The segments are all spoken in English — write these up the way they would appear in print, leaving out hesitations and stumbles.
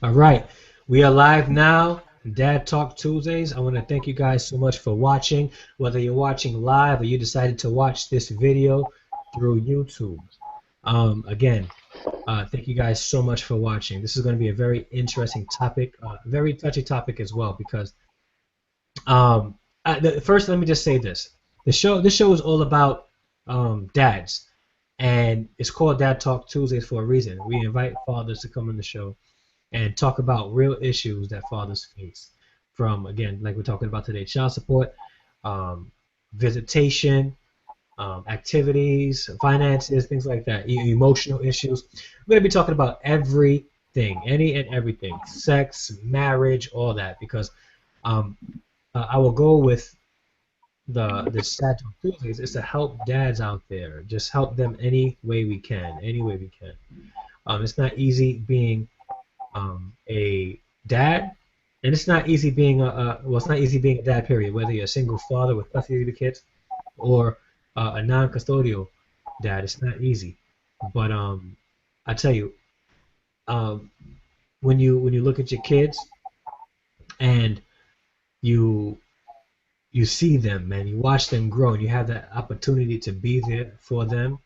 All right, we are live now. Dad Talk Tuesdays. I want to thank you guys so much for watching. Whether you're watching live or you decided to watch this video through YouTube. Again, thank you guys so much for watching. This is going to be a very interesting topic, very touchy topic as well, because first let me just say this: this show is all about dads, and it's called Dad Talk Tuesdays for a reason. We invite fathers to come on the show and talk about real issues that fathers face. From, again, like we're talking about today, child support, um, visitation, activities, finances, things like that, emotional issues. We're going to be talking about everything, any and everything, sex, marriage, all that, because um, our goal with the Sad Talk Tuesdays is to help dads out there, just help them any way we can, any way we can. It's not easy being a dad, and it's not easy being well, it's not easy being a dad. Period. Whether you're a single father with custody of the kids or a non-custodial dad, it's not easy. But I tell you, um, when you look at your kids and you you see them, man, you watch them grow, and you have that opportunity to be there for them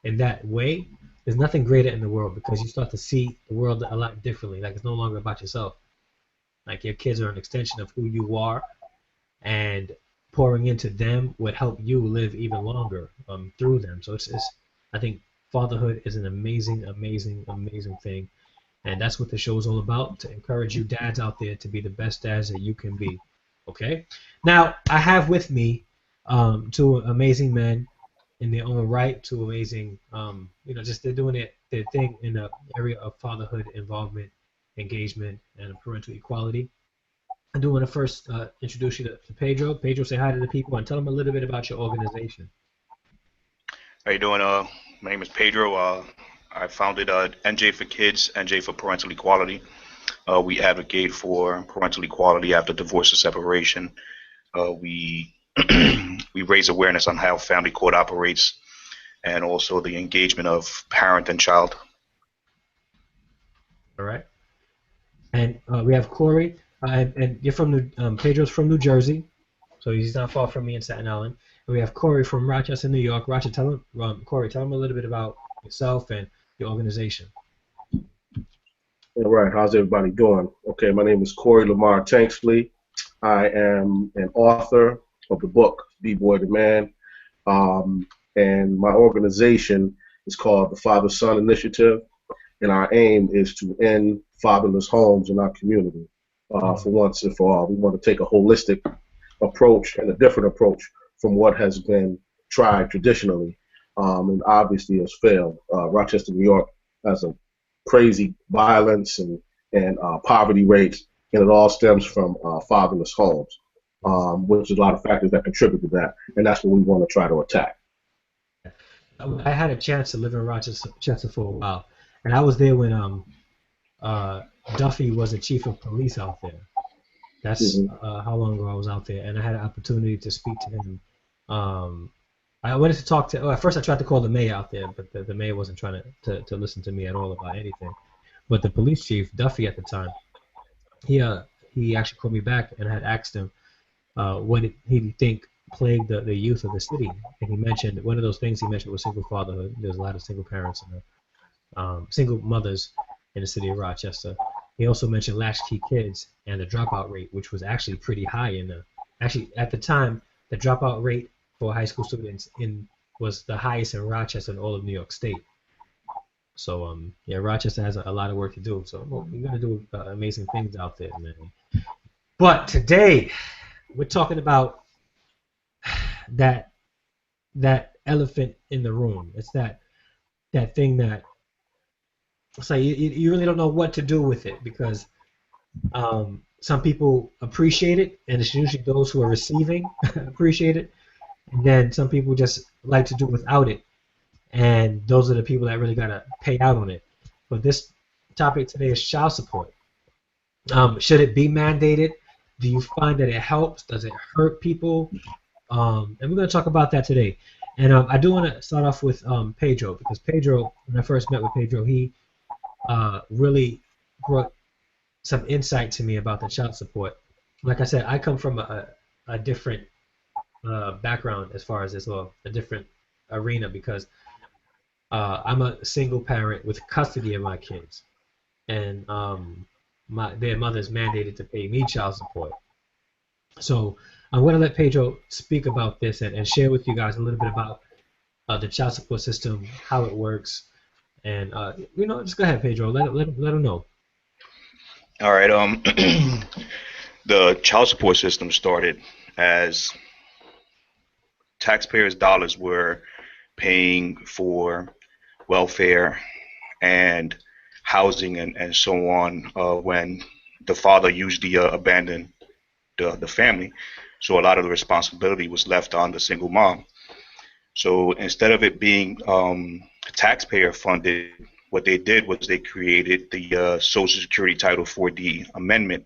in that way. There's nothing greater in the world because you start to see the world a lot differently. Like, it's no longer about yourself. Like, your kids are an extension of who you are, and pouring into them would help you live even longer through them. So it's I think fatherhood is an amazing, amazing, amazing thing, and that's what the show is all about, to encourage you dads out there to be the best dads that you can be. Okay? Now, I have with me two amazing men in their own right, two amazing, just they're doing their thing in the area of fatherhood involvement, engagement, and parental equality. I do want to first introduce you to Pedro. Pedro, say hi to the people and tell them a little bit about your organization. How you doing? My name is Pedro. I founded NJ for Kids, NJ for Parental Equality. We advocate for parental equality after divorce or separation. We we raise awareness on how family court operates and also the engagement of parent and child. All right. And we have Corey, and you're from Pedro's from New Jersey, so he's not far from me in Staten Island. And we have Corey from Rochester, New York. Rochester, Corey, tell him a little bit about yourself and your organization. All right, how's everybody doing? Okay, my name is Corey Lamar Tanksley. I am an author of the book Be Boy the Man, and my organization is called the Father Son Initiative, and our aim is to end fatherless homes in our community Mm. for once and for all. We want to take a holistic approach and a different approach from what has been tried traditionally, and obviously has failed. Rochester, New York has a crazy violence and poverty rates, and it all stems from fatherless homes, which is a lot of factors that contribute to that, and that's what we want to try to attack. I had a chance to live in Rochester for a while, and I was there when uh, Duffy was the chief of police out there. That's Hmm. how long ago I was out there, and I had an opportunity to speak to him. Um, I wanted to talk to. Oh, at first, I tried to call the mayor out there, but the mayor wasn't trying to listen to me at all about anything. But the police chief, Duffy, at the time, he uh, he actually called me back and had asked him what he think plagued the youth of the city, and he mentioned one of those things he mentioned was single fatherhood. There's a lot of single parents and single mothers in the city of Rochester. He also mentioned latchkey kids and the dropout rate, which was actually pretty high in the actually at the time the dropout rate for high school students in was the highest in Rochester and all of New York State. So yeah, Rochester has a lot of work to do. So well, we're gonna do amazing things out there, man. But today we're talking about that that elephant in the room. It's that thing that it's like you really don't know what to do with it because some people appreciate it, and it's usually those who are receiving appreciate it, and then some people just like to do without it, and those are the people that really gotta pay out on it. But this topic today is child support. Should it be mandated? Do you find that it helps? Does it hurt people? And we're going to talk about that today. And I do want to start off with Pedro because Pedro, when I first met with Pedro, he really brought some insight to me about the child support. Like I said, I come from a different background as far as this, well, a different arena because I'm a single parent with custody of my kids, and their mother's mandated to pay me child support. So I'm going to let Pedro speak about this and share with you guys a little bit about the child support system, how it works, and just go ahead, Pedro. Let him know. All right. The child support system started as taxpayers' dollars were paying for welfare and housing and so on when the father usually abandoned the family. So a lot of the responsibility was left on the single mom. So instead of it being taxpayer funded, what they did was they created the Social Security Title 4D amendment.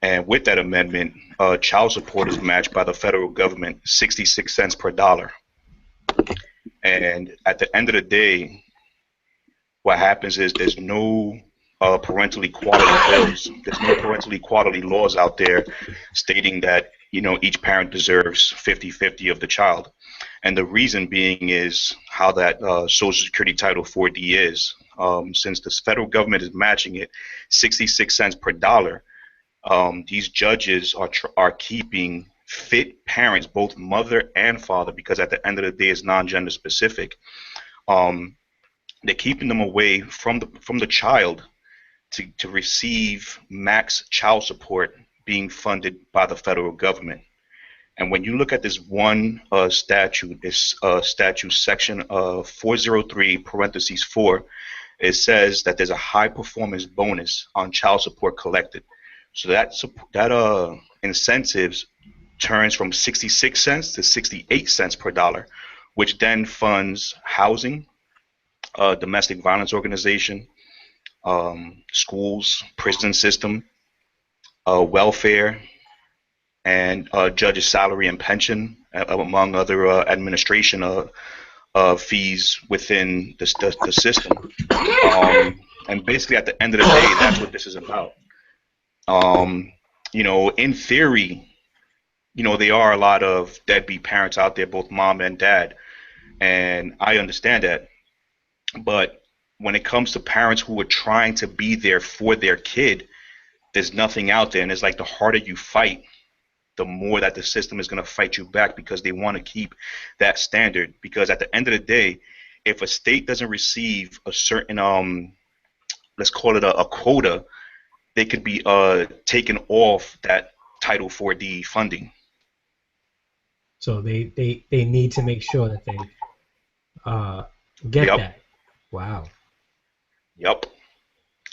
And with that amendment, child support is matched by the federal government 66 cents per dollar. And at the end of the day, what happens is there's no parental equality bills. There's no parental equality laws out there stating that, each parent deserves 50-50 of the child. And the reason being is how that Social Security Title 4D is. Since the federal government is matching it 66 cents per dollar, these judges are keeping fit parents, both mother and father, because at the end of the day, it's non-gender specific. They're keeping them away from the child to receive max child support being funded by the federal government. And when you look at this one statute, this statute section 403 parentheses 4, it says that there's a high performance bonus on child support collected. So that incentives turns from 66 cents to 68 cents per dollar, which then funds housing, domestic violence organization, schools, prison system, welfare, and judges' salary and pension, among other administration fees within the system. And basically, at the end of the day, that's what this is about. In theory, there are a lot of deadbeat parents out there, both mom and dad, and I understand that. But when it comes to parents who are trying to be there for their kid, there's nothing out there. And it's like the harder you fight, the more that the system is going to fight you back because they want to keep that standard. Because at the end of the day, if a state doesn't receive a certain, let's call it a quota, they could be taken off that Title 4D funding. So they need to make sure that they get that. Wow. Yep.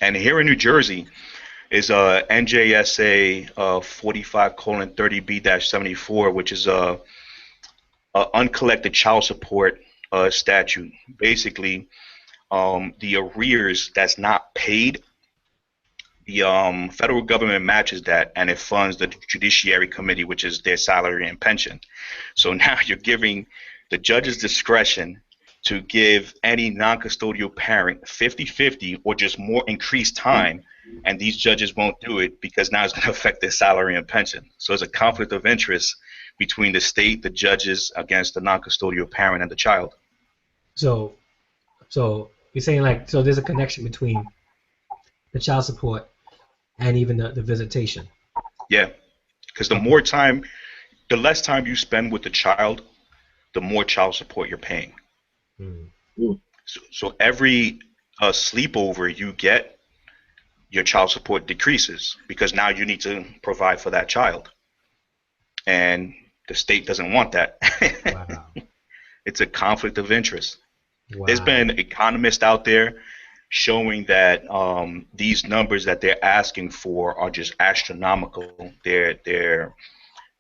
And here in New Jersey is NJSA 45:30B-74, which is a uncollected child support statute. Basically, the arrears that's not paid, the federal government matches that, and it funds the Judiciary Committee, which is their salary and pension. So now you're giving the judge's discretion to give any non-custodial parent 50-50 or just more increased time, and these judges won't do it because now it's going to affect their salary and pension. So there's a conflict of interest between the state, the judges, against the non-custodial parent and the child. So you're saying so there's a connection between the child support and even the visitation. Yeah, because the less time you spend with the child, the more child support you're paying. So every sleepover you get, your child support decreases because now you need to provide for that child, and the state doesn't want that. Wow. It's a conflict of interest. Wow. There's been economists out there showing that these numbers that they're asking for are just astronomical. They're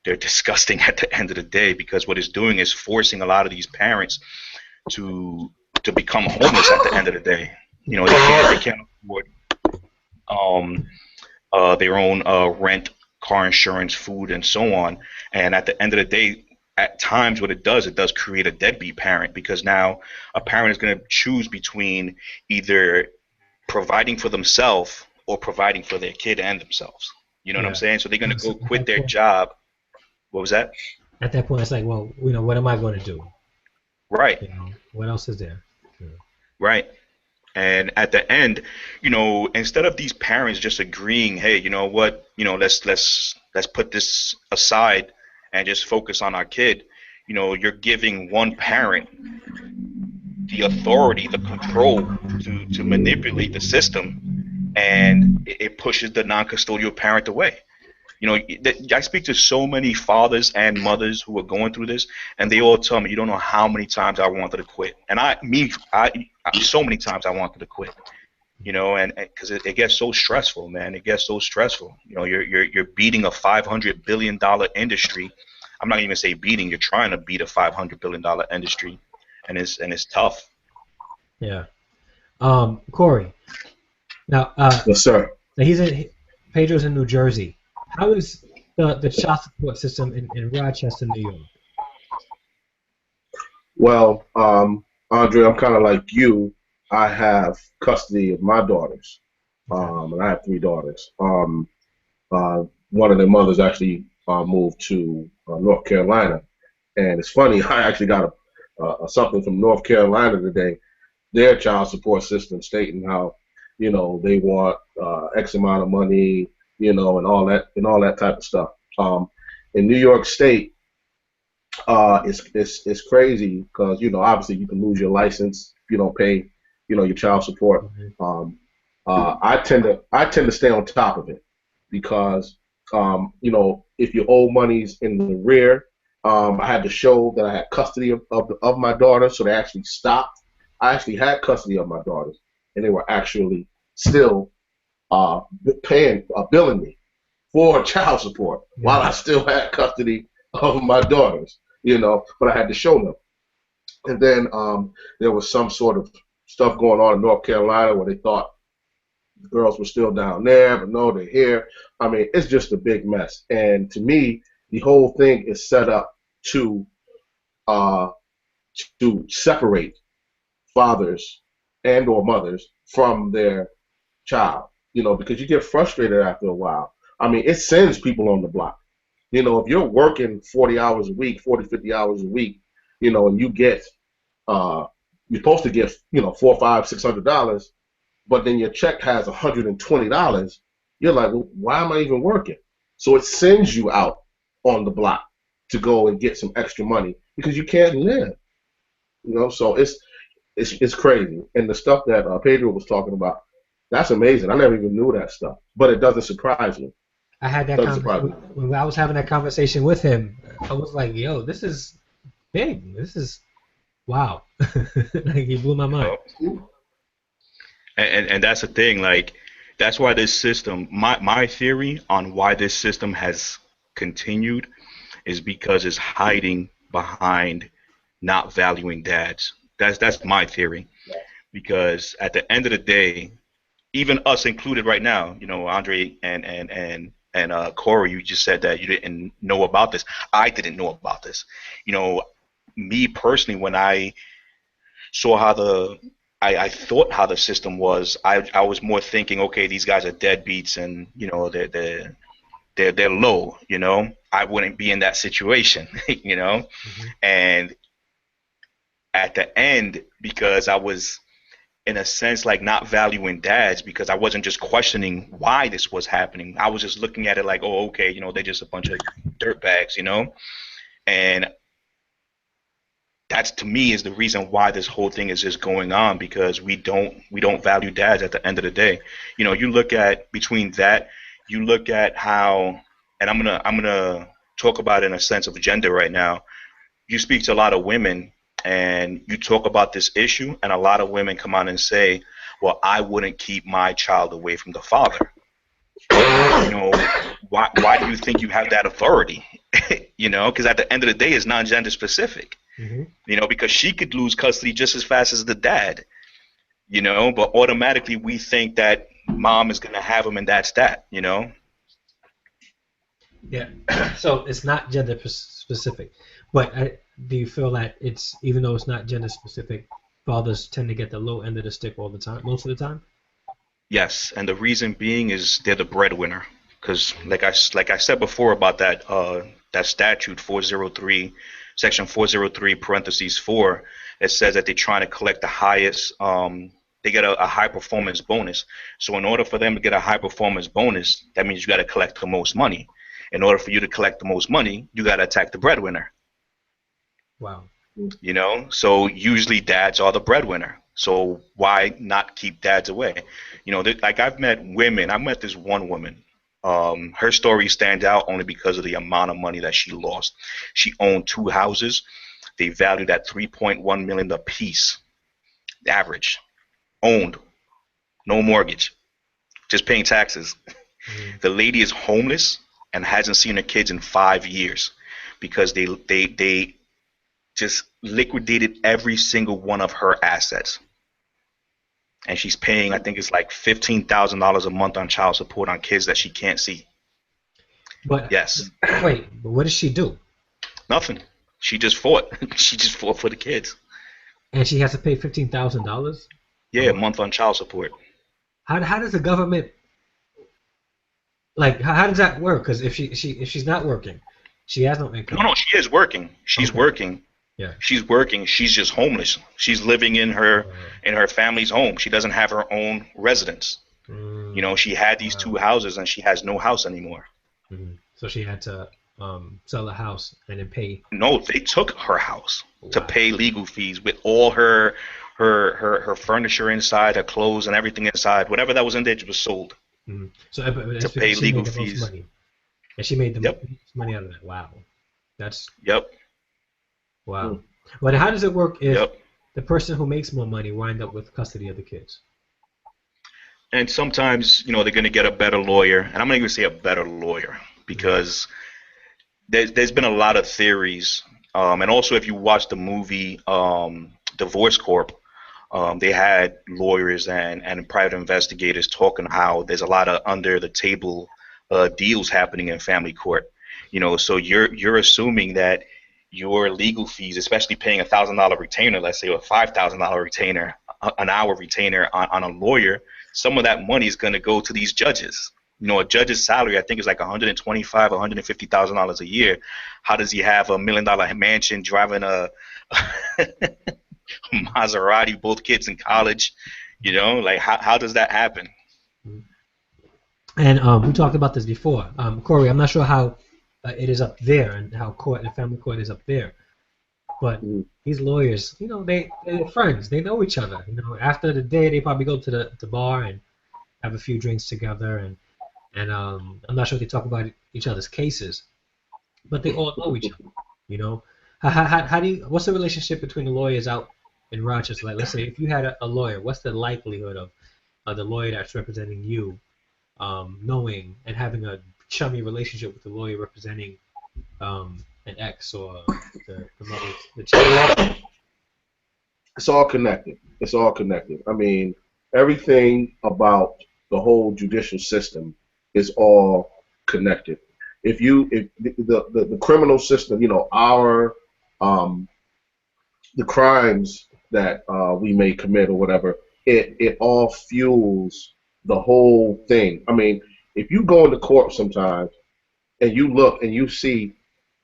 disgusting at the end of the day, because what it's doing is forcing a lot of these parents to become homeless at the end of the day. They can't afford their own rent, car insurance, food, and so on. And at the end of the day, at times what it does create a deadbeat parent, because now a parent is going to choose between either providing for themselves or providing for their kid and themselves. You know what I'm Yeah. saying? So they're gonna So go at quit that their point, job. What was that? at that point, it's like, well, what am I going to do? Right, What else is there? You know. right. And at the end, instead of these parents just agreeing, hey, you know what, let's put this aside and just focus on our kid. You're giving one parent the authority, the control to manipulate the system, and it pushes the non-custodial parent away. I speak to so many fathers and mothers who are going through this, and they all tell me, you don't know how many times I wanted to quit, and so many times I wanted to quit. And because it gets so stressful, man. It gets so stressful. You're beating a $500 billion industry. I'm not even gonna say beating. You're trying to beat a $500 billion industry, and it's tough. Yeah. Corey. Now, Yes, sir. now Pedro's in New Jersey. How is the child support system in Rochester, New York? Well, Andre, I'm kind of like you. I have custody of my daughters, Okay. and I have three daughters. One of their mothers actually moved to North Carolina, and it's funny. I actually got something from North Carolina today. Their child support system stating how, they want X amount of money, and all that type of stuff. In New York State, it's crazy because obviously you can lose your license if you don't pay your child support. Mhm. I tend to stay on top of it because if you owe monies in the rear, I had to show that I had custody of my daughter, so they actually stopped. I actually had custody of my daughters, and they were actually still billing me for child support while Yeah. I still had custody of my daughters, but I had to show them. And then there was some sort of stuff going on in North Carolina where they thought the girls were still down there, but no, they're here. I mean, it's just a big mess. And to me, the whole thing is set up to uh, to separate fathers and or mothers from their child, because you get frustrated after a while. I mean, it sends people on the block. If you're working 40 hours a week, 40, 50 hours a week, and you get, you're supposed to get, four, five, $600, but then your check has $120, you're like, well, why am I even working? So it sends you out on the block to go and get some extra money because you can't live. So it's crazy. And the stuff that Pedro was talking about, that's amazing. I never even knew that stuff, but it doesn't surprise me. I had that Doesn't surprise me. when I was having that conversation with him. I was like, "Yo, this is big. This is wow." Like he blew my mind. And that's the thing. Like, that's why this system. My theory on why this system has continued is because it's hiding behind not valuing dads. That's my theory. Because at the end of the day, even us included right now, Andre and Corey, you just said that you didn't know about this. I didn't know about this. You know, me personally, when I saw how I thought how the system was, I was more thinking, okay, these guys are deadbeats, and they're low. I wouldn't be in that situation. Hmm. And at the end, because I was in a sense like not valuing dads, because I wasn't just questioning why this was happening. I was just looking at it like, oh, okay, they're just a bunch of dirtbags, and that's, to me, is the reason why this whole thing is just going on, because we don't value dads at the end of the day. You look at between that, you look at how, and I'm gonna talk about it in a sense of gender right now. You speak to a lot of women and you talk about this issue, and a lot of women come out and say, well, I wouldn't keep my child away from the father. you know why do you think you have that authority? Because at the end of the day, it's non-gender specific. Hmm. Because she could lose custody just as fast as the dad. But automatically we think that mom is going to have him, and that's that. Yeah. So it's not gender specific, but do you feel that it's even though it's not gender specific, fathers tend to get the low end of the stick all the time, most of the time? Yes, and the reason being is they're the breadwinner. Because like I said before about that statute 403, section 403 parentheses 4, it says that they're trying to collect the highest. They get a high performance bonus. So in order for them to get a high performance bonus, that means you got to collect the most money. In order for you to collect the most money, you got to attack the breadwinner. Wow. You know, so usually dads are the breadwinner. So why not keep dads away? You know, like I've met women. I met this one woman. Her story stands out only because of the amount of money that she lost. She owned 2 houses. They valued at 3.1 million apiece. Average. Owned. No mortgage. Just paying taxes. Mm-hmm. The lady is homeless and hasn't seen her kids in 5 years because they just liquidated every single one of her assets. And she's paying, I think it's like $15,000 a month on child support on kids that she can't see. But yes. Wait, but what does she do? Nothing. She just fought. She just fought for the kids. And she has to pay $15,000? Yeah, a month on child support. How does the government, like, how does that work? Because if she's not working, she has no income. No, she is working. She's working. Yeah. She's working. She's just homeless. She's living in her family's home. She doesn't have her own residence. You know, she had these 2 houses and she has no house anymore. Mm-hmm. So she had to sell the house and then pay. No, they took her house to pay legal fees with all her furniture inside, her clothes and everything inside. Whatever that was in there was sold. Mm-hmm. So to pay legal fees. Money. And she made the most money out of that. Wow. That's. Yep. Wow. But how does it work if the person who makes more money wind up with custody of the kids? And sometimes, you know, they're going to get a better lawyer. And I'm not even say a better lawyer because there's been a lot of theories. And also, if you watch the movie Divorce Corp, they had lawyers and private investigators talking how there's a lot of under the table deals happening in family court. You know, so you're assuming that your legal fees, especially paying $1,000 retainer, let's say, or $5,000 retainer, an hour retainer on a lawyer, some of that money is going to go to these judges. You know, a judge's salary, I think, is like $125,000, $150,000 a year. How does he have $1 million mansion, driving a Maserati, both kids in college? You know, like how does that happen? And we talked about this before. Corey, I'm not sure how it is up there and how the family court is up there. But these lawyers, you know, they're friends. They know each other. You know, after the day, they probably go to the bar and have a few drinks together. And I'm not sure if they talk about each other's cases, but they all know each other. You know, how do you? What's the relationship between the lawyers out in Rochester? Like, let's say if you had a lawyer, what's the likelihood of the lawyer that's representing you knowing and having a chummy relationship with the lawyer representing an ex or the mother, the child? It's all connected. It's all connected. I mean, everything about the whole judicial system is all connected. If the criminal system, you know, the crimes that we may commit or whatever, it all fuels the whole thing. I mean, if you go into court sometimes and you look and you see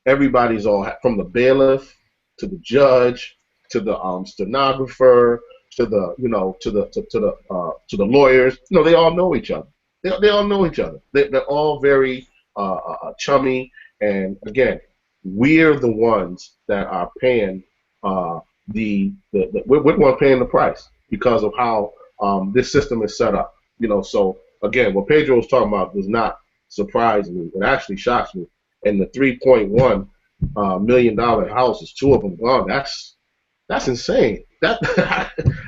everybody's all from the bailiff to the judge to the stenographer to the to the lawyers, you know, they all know each other. They all know each other. They're all very chummy. And again, we're the ones that are paying we're the one paying the price because of how this system is set up. You know, so again, what Pedro was talking about does not surprise me. It actually shocks me. And the $3.1 million houses, 2 of them gone. That's insane. That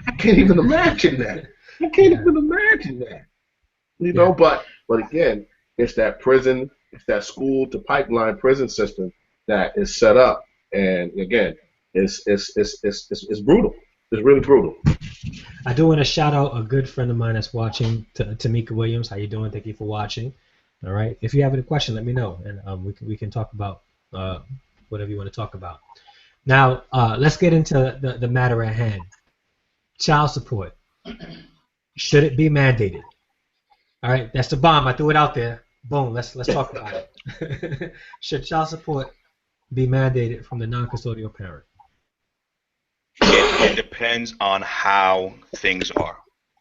I can't even imagine that. I can't even imagine that. You know, but again, it's that prison, it's that school to pipeline prison system that is set up, and again, it's brutal. It's really brutal. I do want to shout out a good friend of mine that's watching, Tamika Williams. How you doing? Thank you for watching. All right. If you have any question, let me know, and we can talk about whatever you want to talk about. Now, let's get into the matter at hand. Child support. Should it be mandated? All right, that's the bomb. I threw it out there. Boom. Let's talk about it. Should child support be mandated from the non-custodial parent? It depends on how things are.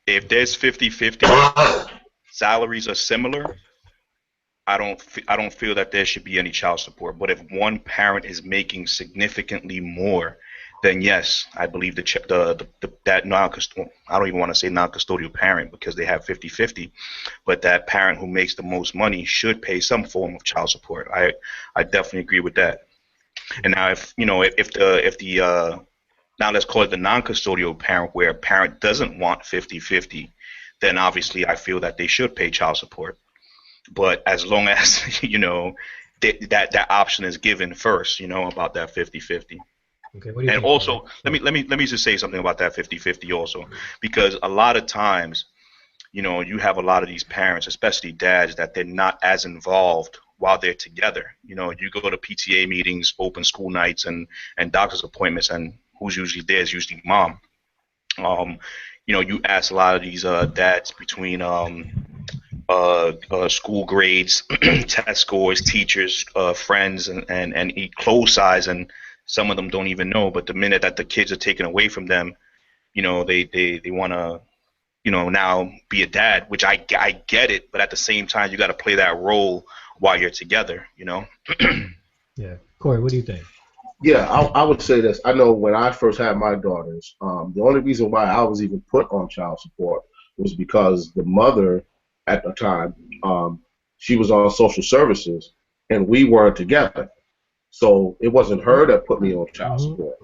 If there's 50-50, salaries are similar, I don't feel that there should be any child support. But if one parent is making significantly more, then yes, I believe that non-custodial, I don't even want to say non-custodial parent because they have 50-50, but that parent who makes the most money should pay some form of child support. I definitely agree with that. And now if you know if the now let's call it the non-custodial parent where a parent doesn't want 50-50, then obviously I feel that they should pay child support. But as long as that option is given first, about that 50-50. Okay, what do you And think, also, Corey? let me just say something about that 50-50 also, because a lot of times, you have a lot of these parents, especially dads, that they're not as involved while they're together. You go to PTA meetings, open school nights, and doctor's appointments, and who's usually there is usually mom. Um, you ask a lot of these dads between school grades, test scores, teachers, friends, and eat clothes size, and some of them don't even know. But the minute that the kids are taken away from them, they want to, now be a dad, which I get it, but at the same time, you got to play that role while you're together. Yeah, Corey, what do you think? Yeah, I would say this. I know when I first had my daughters, the only reason why I was even put on child support was because the mother at the time, she was on social services and we weren't together. So it wasn't her that put me on child Hmm. support.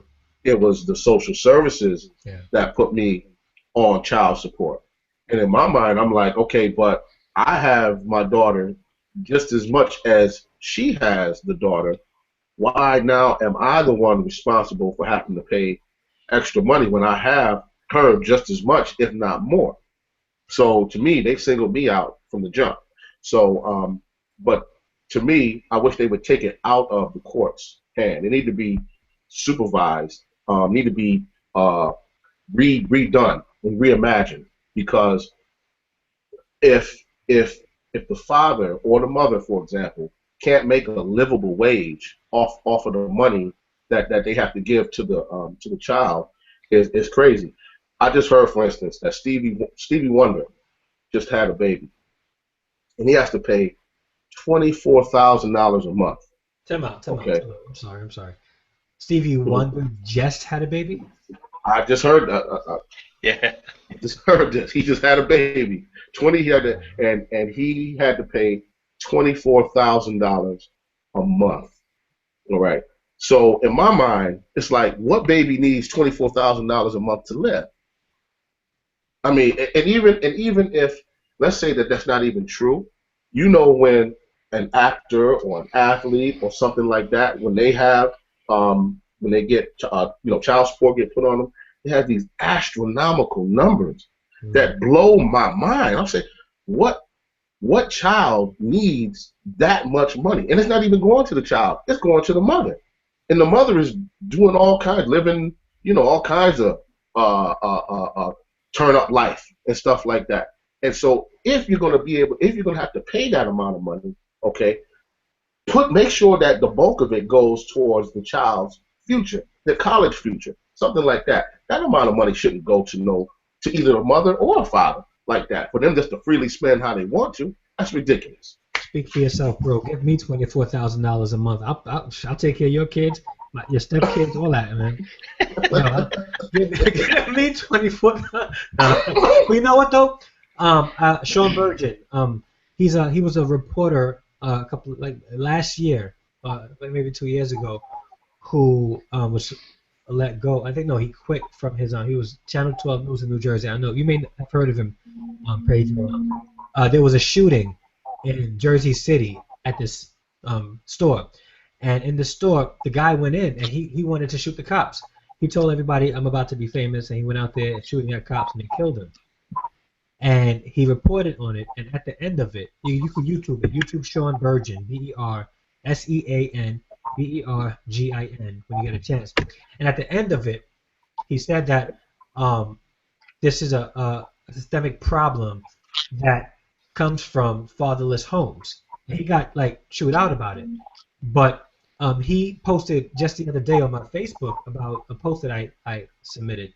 It was the social services Yeah. that put me on child support. And in my mind, I'm like, okay, but I have my daughter just as much as she has the daughter. Why now am I the one responsible for having to pay extra money when I have her just as much, if not more? So to me, they singled me out from the jump. So, but to me, I wish they would take it out of the court's hand. They need to be supervised, need to be uh, redone and reimagined. Because if if if the father or the mother, for example, can't make a livable wage off of the money that they have to give to the child, is crazy. I just heard, for instance, that Stevie Wonder just had a baby, and he has to pay $24,000 a month. Time out, time out, Okay, time out. I'm sorry. Stevie Mhm. Wonder just had a baby? I just heard Yeah. I just heard this. He just had a baby. 20. He had to, and he had to pay $24,000 a month. All right. So in my mind, it's like, what baby needs $24,000 a month to live? I mean, and even if, let's say that that's not even true, when an actor or an athlete or something like that, when they have when they get child support get put on them, they have these astronomical numbers Mm. that blow my mind. I'm saying, what what child needs that much money? And it's not even going to the child; it's going to the mother, and the mother is doing all kinds, living, all kinds of turn up life and stuff like that. And so, if you're going to have to pay that amount of money, okay, make sure that the bulk of it goes towards the child's future, the college future, something like that. That amount of money shouldn't go to either a mother or a father like that. For them just to freely spend how they want to, that's ridiculous. Speak for yourself, bro. Give me $24,000 a month. I'll take care of your kids, your stepkids, all that, man. Give me 24. But you know what though? Sean Burgett. He was a reporter a couple like last year, like maybe 2 years ago, who was let go. I think no, he quit from his. He was Channel 12 News in New Jersey. I know you may have heard of him, Pedro. There was a shooting in Jersey City at this store, and in the store, the guy went in and he wanted to shoot the cops. He told everybody, "I'm about to be famous," and he went out there shooting at cops and they killed him. And he reported on it. And at the end of it, you could YouTube it. YouTube Sean Burgin, Seanbergin, when you get a chance. And at the end of it, he said that this is a systemic problem that comes from fatherless homes. And he got like chewed out about it. But he posted just the other day on my Facebook about a post that I submitted.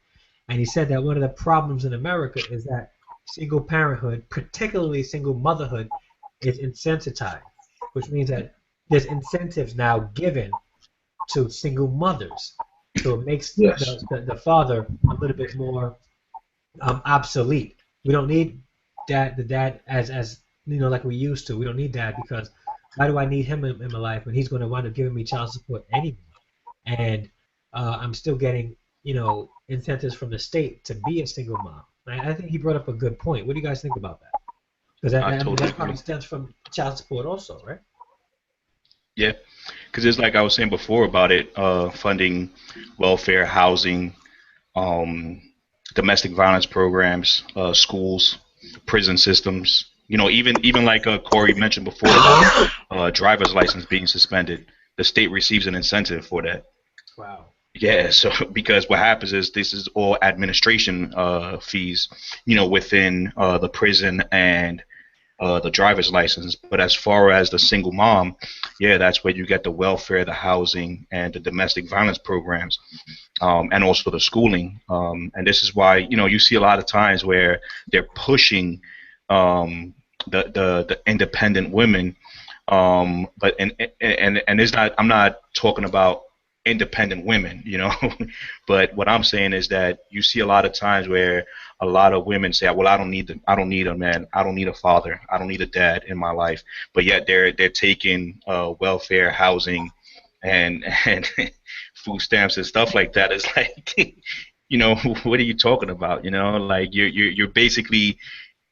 And he said that one of the problems in America is that single parenthood, particularly single motherhood, is insensitized, which means that there's incentives now given to single mothers. So it makes Yes. the father a little bit more obsolete. We don't need the dad as like we used to. We don't need dad because why do I need him in my life when he's going to wind up giving me child support anyway? And I'm still getting incentives from the state to be a single mom. I think he brought up a good point. What do you guys think about that? Because I I mean, totally that agree. probably stems from child support also, right? Yeah, because it's like I was saying before about it, funding welfare, housing, um, domestic violence programs, schools, prison systems. Even like Corey mentioned before about driver's license being suspended, the state receives an incentive for that. Wow. Yeah, so because what happens is this is all administration fees, within the prison and the driver's license. But as far as the single mom, yeah, that's where you get the welfare, the housing, and the domestic violence programs, and also the schooling. And this is why you see a lot of times where they're pushing the independent women. But and it's not. I'm not talking about independent women, but what I'm saying is that you see a lot of times where a lot of women say, well, I don't need a man, I don't need a father, I don't need a dad in my life, but yet they're taking welfare, housing, and food stamps and stuff like that. It's like, what are you talking about? Like you're basically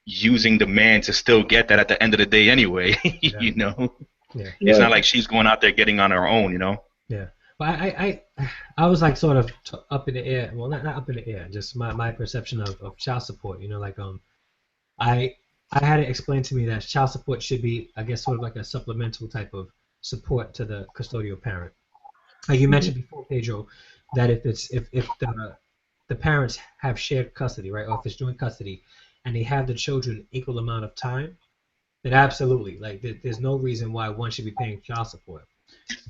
using the man to still get that at the end of the day anyway. Yeah. Yeah. It's not Right. like she's going out there getting on her own. Yeah. But I was like sort of up in the air. Well, not up in the air. Just my perception of child support. Like I I had it explained to me that child support should be, I guess, sort of like a supplemental type of support to the custodial parent. Like you Mhm. mentioned before, Pedro, that if the parents have shared custody, right, or if it's joint custody, and they have the children equal amount of time, then absolutely, like there's no reason why one should be paying child support.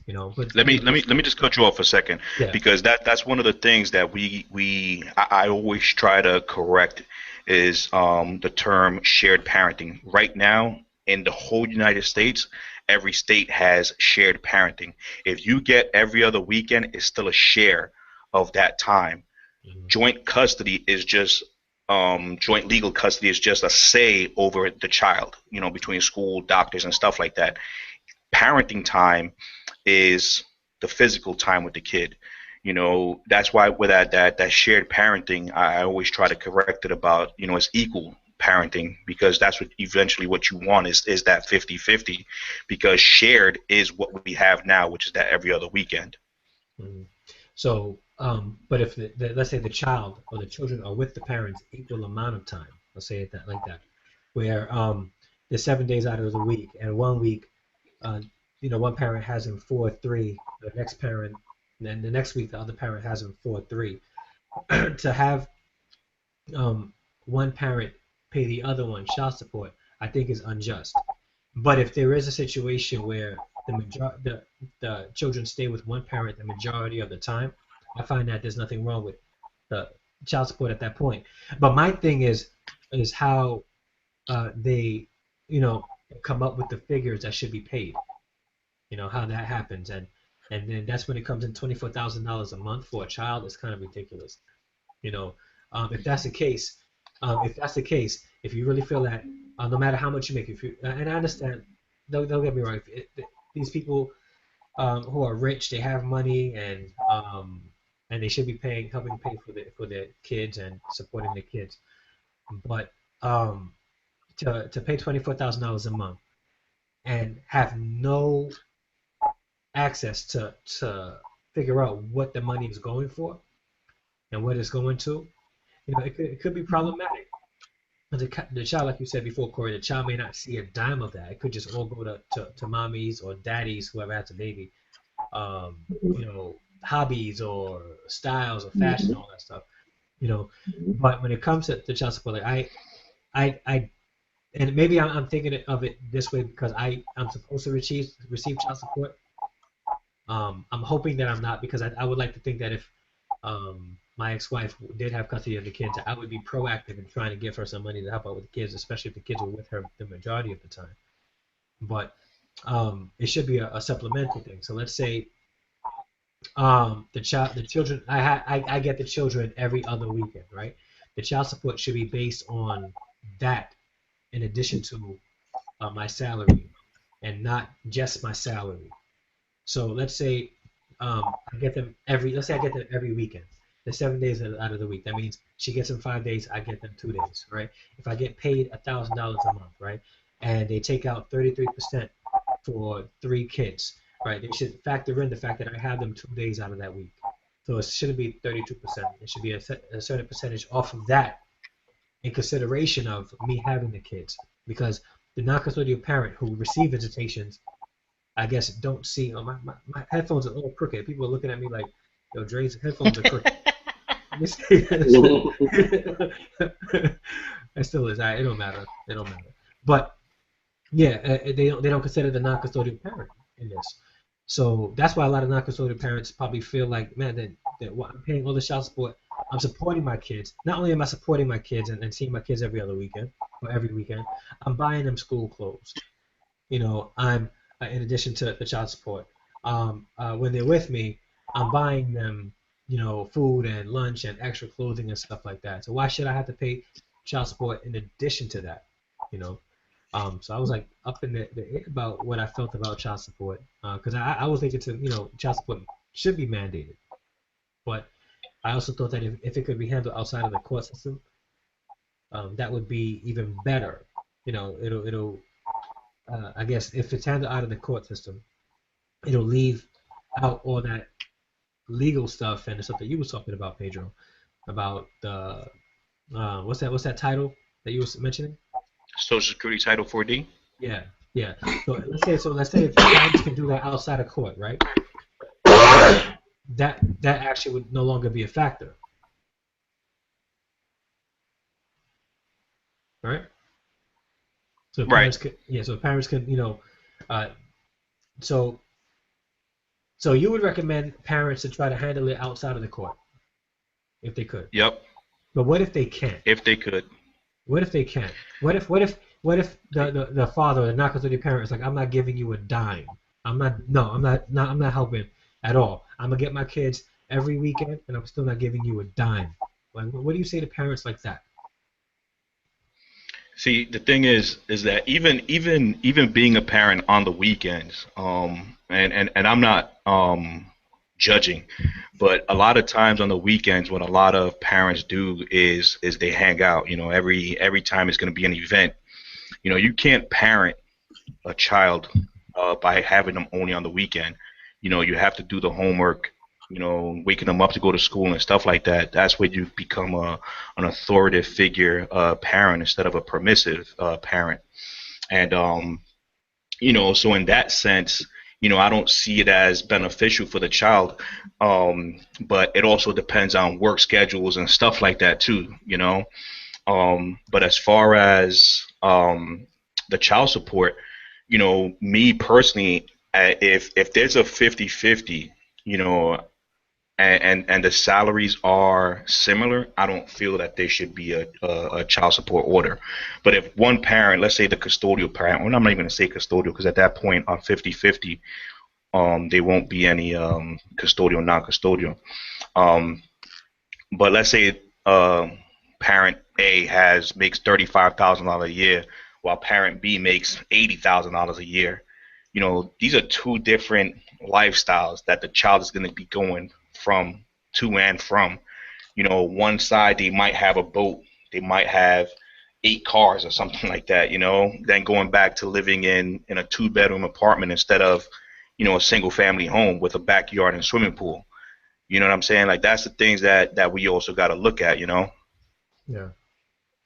But Let me just cut you off for a second, yeah. because that's one of the things that I always try to correct is the term shared parenting. Right now in the whole United States, every state has shared parenting. If you get every other weekend, it's still a share of that time. Mhm. Joint custody is just joint legal custody is just a say over the child, between school, doctors, and stuff like that. Parenting time is the physical time with the kid. That's why with that shared parenting, I always try to correct it about, it's equal parenting, because that's what you want is that 50-50, because shared is what we have now, which is that every other weekend. Mhm. So, but if let's say the child or the children are with the parents equal amount of time, let's say it that like that, where there's 7 days out of the week, and one week, uh, one parent has him 4-3, the next parent, and then the next week the other parent has him 4-3, to have um one parent pay the other one child support, I think is unjust. But if there is a situation where the children stay with one parent the majority of the time, I find that there's nothing wrong with the child support at that point. But my thing is how they you know come up with the figures that should be paid. How that happens, and then that's when it comes in $24,000 a month for a child. It's kind of ridiculous. You know, if that's the case, if you really feel that no matter how much you make, if you and I understand, don't get me wrong, these people who are rich, they have money, and they should be helping pay for their kids and supporting their kids. But to pay $24,000 a month and have no access to figure out what the money is going for and what it's going to, it could be problematic. The child, like you said before, Corey, the child may not see a dime of that. It could just all go to mommies or daddies, whoever has a baby, hobbies or styles or fashion, Mhm. all that stuff. But when it comes to child support, like I and maybe I'm thinking of it this way because I'm supposed to receive child support. I'm hoping that I'm not, because I would like to think that if my ex-wife did have custody of the kids, I would be proactive in trying to give her some money to help out with the kids, especially if the kids were with her the majority of the time. But it should be a supplemental thing. So let's say the children, I get the children every other weekend, right? The child support should be based on that in addition to my salary, and not just my salary. So let's say I get them let's say I get them every weekend. The 7 days out of the week. That means she gets them 5 days, I get them 2 days, right? If I get paid $1,000 a month, right, and they take out 33% for 3 kids, right? They should factor in the fact that I have them 2 days out of that week. So it shouldn't be 32%. It should be a certain percentage off of that in consideration of me having the kids, because the non-custodial parent who receive visitations, I guess, don't see. Oh, my headphones are a little crooked. People are looking at me like, yo, Dre's headphones are crooked. Let me see. It still is. It don't matter. It don't matter. But yeah, they don't consider the non-custodial parent in this. So that's why a lot of non-custodial parents probably feel like, man, that I'm paying all the child support. I'm supporting my kids. Not only am I supporting my kids and seeing my kids every other weekend or every weekend, I'm buying them school clothes. I'm in addition to the child support. When they're with me, I'm buying them, food and lunch and extra clothing and stuff like that. So why should I have to pay child support in addition to that? You know. So I was like up in the air about what I felt about child support, because I was thinking child support should be mandated, but I also thought that if it could be handled outside of the court system, that would be even better. It'll I guess if it's handled out of the court system, it'll leave out all that legal stuff and the stuff that you were talking about, Pedro, about the what's that title that you were mentioning? Social Security Title 4D. Yeah, yeah. Let's say if parents can do that outside of court, right? That actually would no longer be a factor, right? So parents Right. could, so parents can, so you would recommend parents to try to handle it outside of the court if they could. Yep. But what if they can't? If they could. What if they can't? What if the father, the non-custodial parent, is like, I'm not giving you a dime. I'm not helping at all. I'm gonna get my kids every weekend, and I'm still not giving you a dime. Like, what do you say to parents like that? See, the thing is that even being a parent on the weekends, and I'm not judging, but a lot of times on the weekends, what a lot of parents do is they hang out. Every time it's going to be an event. You can't parent a child by having them only on the weekend. You have to do the homework. Waking them up to go to school and stuff like that. That's where you become an authoritative figure parent instead of a permissive parent. And so in that sense, I don't see it as beneficial for the child. But it also depends on work schedules and stuff like that too. But as far as the child support, me personally, if there's a 50-50, and the salaries are similar, I don't feel that there should be a child support order. But if one parent, let's say the custodial parent, well, I'm not even going to say custodial, because at that point on 50-50, there won't be any custodial, non-custodial. But let's say parent A makes $35,000 a year, while parent B makes $80,000 a year. These are two different lifestyles that the child is going to be going from, to and from. One side, they might have a boat, they might have 8 cars or something like that, then going back to living in a 2-bedroom apartment instead of, a single family home with a backyard and swimming pool. You know what I'm saying? Like, that's the things that we also got to look at, Yeah.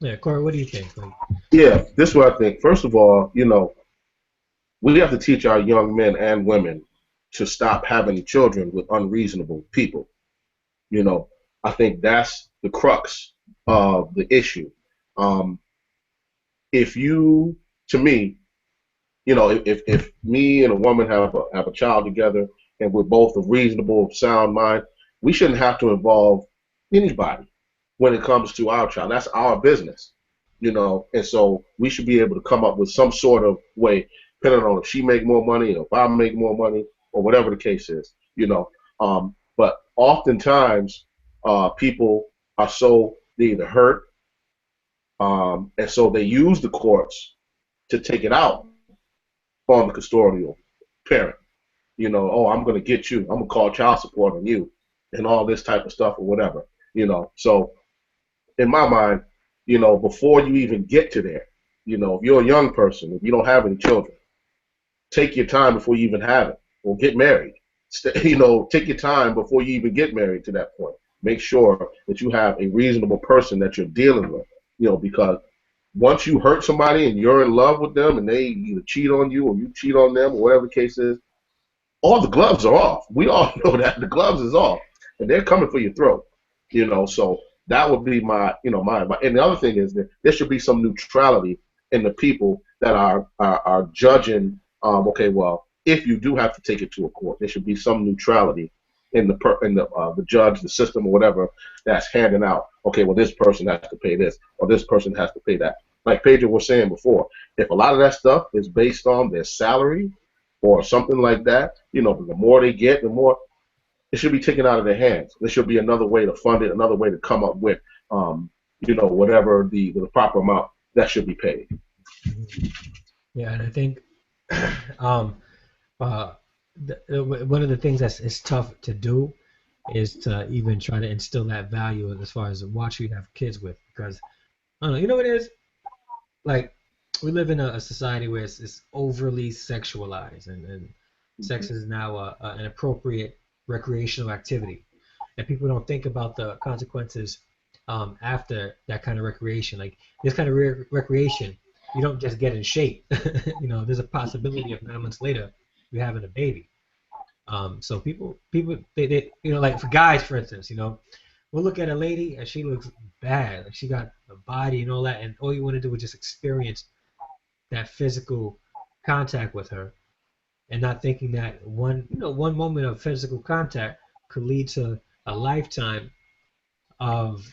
Yeah, Corey, what do you think? Yeah, this is what I think. First of all, we have to teach our young men and women to stop having children with unreasonable people. I think that's the crux of the issue. if you, to me, if me and a woman have a child together and we're both of reasonable, sound mind, we shouldn't have to involve anybody when it comes to our child. That's our business, and so we should be able to come up with some sort of way, depending on if she make more money or if I make more money or whatever the case is. But oftentimes, people are so they either hurt, and so they use the courts to take it out on the custodial parent. Oh, I'm going to get you. I'm going to call child support on you and all this type of stuff or whatever. So in my mind, before you even get to there, if you're a young person, if you don't have any children, take your time before you even have it or get married. Take your time before you even get married to that point. Make sure that you have a reasonable person that you're dealing with, because once you hurt somebody and you're in love with them and they either cheat on you or you cheat on them or whatever the case is, all the gloves are off. We all know that the gloves is off and they're coming for your throat. So that would be my. And the other thing is that there should be some neutrality in the people that are judging. Okay, well, if you do have to take it to a court, there should be some neutrality in the judge, the system, or whatever that's handing out. Okay, well, this person has to pay this, or this person has to pay that. Like Pedro was saying before, if a lot of that stuff is based on their salary or something like that, the more they get, the more it should be taken out of their hands. There should be another way to fund it, another way to come up with, whatever the proper amount that should be paid. Yeah, and I think one of the things that's tough to do is to even try to instill that value as far as watch who you have kids with, because I don't know, you know what it is? Like, we live in a society where it's overly sexualized, and sex is now an appropriate recreational activity, and people don't think about the consequences after that kind of recreation. Like, this kind of recreation, you don't just get in shape. There's a possibility of 9 months later you having a baby. So people, they like for guys, for instance, we'll look at a lady and she looks bad, like she got a body and all that, and all you want to do is just experience that physical contact with her, and not thinking that one moment of physical contact could lead to a lifetime of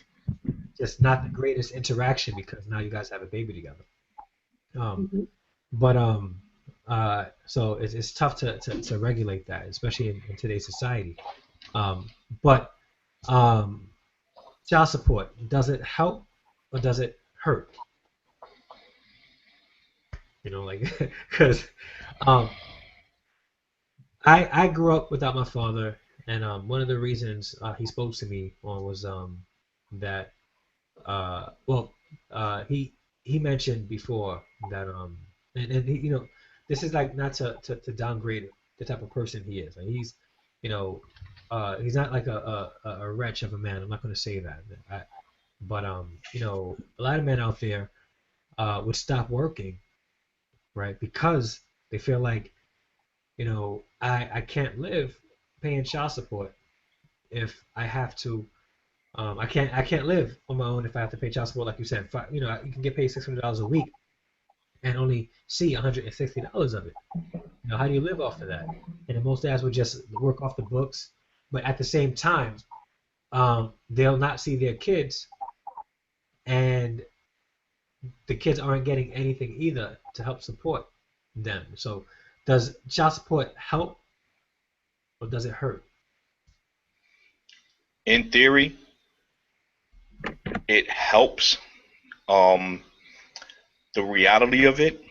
just not the greatest interaction, because now you guys have a baby together. So it's tough to regulate that, especially in today's society. But child support, does it help or does it hurt? Because I grew up without my father, and one of the reasons he spoke to me on was that he mentioned before that and he, this is like not to downgrade the type of person he is. Like, he's he's not like a wretch of a man. I'm not going to say that. But a lot of men out there would stop working, right? Because they feel like, I can't live paying child support if I have to. I can't live on my own if I have to pay child support, like you said. You can get paid $600 a week and only see $160 of it. How do you live off of that? And most dads would just work off the books, but at the same time, they'll not see their kids, and the kids aren't getting anything either to help support them. So, does child support help or does it hurt? In theory, it helps. The reality of it,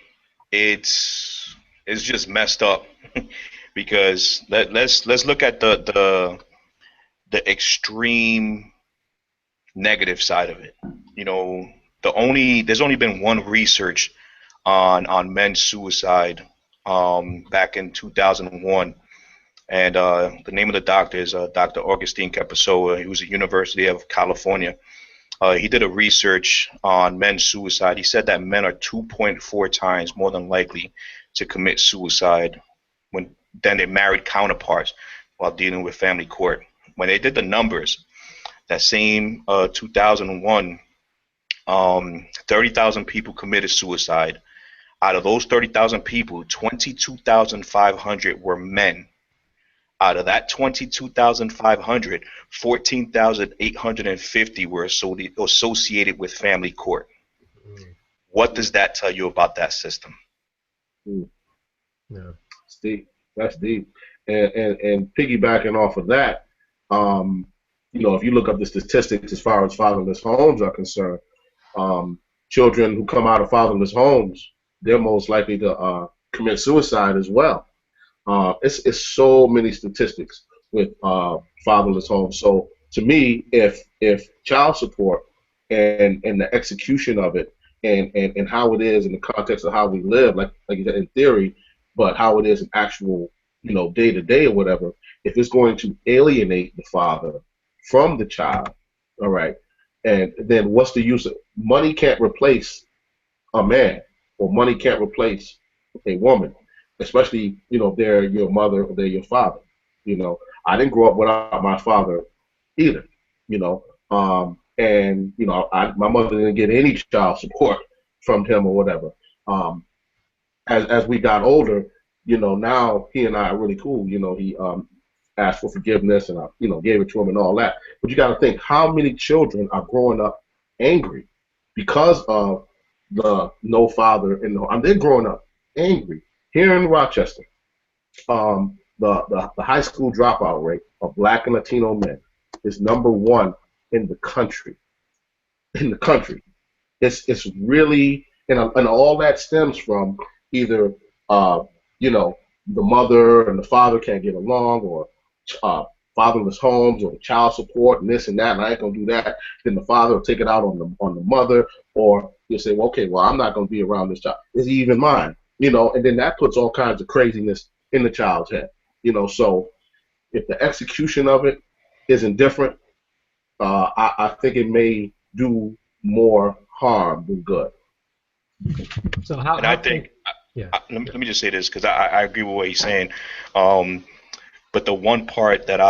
it's just messed up because let's look at the extreme negative side of it. There's only been one research on men's suicide back in 2001, and the name of the doctor is Dr. Augustine Capasoa. He was at University of California. He did a research on men's suicide. He said that men are 2.4 times more than likely to commit suicide than their married counterparts while dealing with family court. When they did the numbers, that same 2001 30,000 people committed suicide. Out of those 30,000 people, 22,500 were men. Out of that 22,500, 14,850 were associated with family court. What does that tell you about that system? Yeah. It's deep. That's deep. And piggybacking off of that, if you look up the statistics as far as fatherless homes are concerned, children who come out of fatherless homes, they're most likely to commit suicide as well. It's so many statistics with fatherless homes. So to me, if child support and the execution of it and how it is in the context of how we live, like you said, in theory, but how it is in actual, day to day or whatever, if it's going to alienate the father from the child, all right, and then what's the use of money? Can't replace a man, or money can't replace a woman, especially if they're your mother or they're your father. I didn't grow up without my father either. My mother didn't get any child support from him or whatever. As we got older, now he and I are really cool. He asked for forgiveness, and I gave it to him and all that. But you got to think, how many children are growing up angry because of the no father and they're growing up angry. Here in Rochester, the high school dropout rate of Black and Latino men is #1 in the country. It's really, and all that stems from either the mother and the father can't get along, or fatherless homes, or child support and this and that, and I ain't gonna do that. Then the father will take it out on the mother, or you'll say, well, okay, well, I'm not gonna be around this child. Is he even mine? And then that puts all kinds of craziness in the child's head. So if the execution of it isn't different, I think it may do more harm than good. So how? And I think, yeah. Let me just say this, because I agree with what he's saying. But the one part that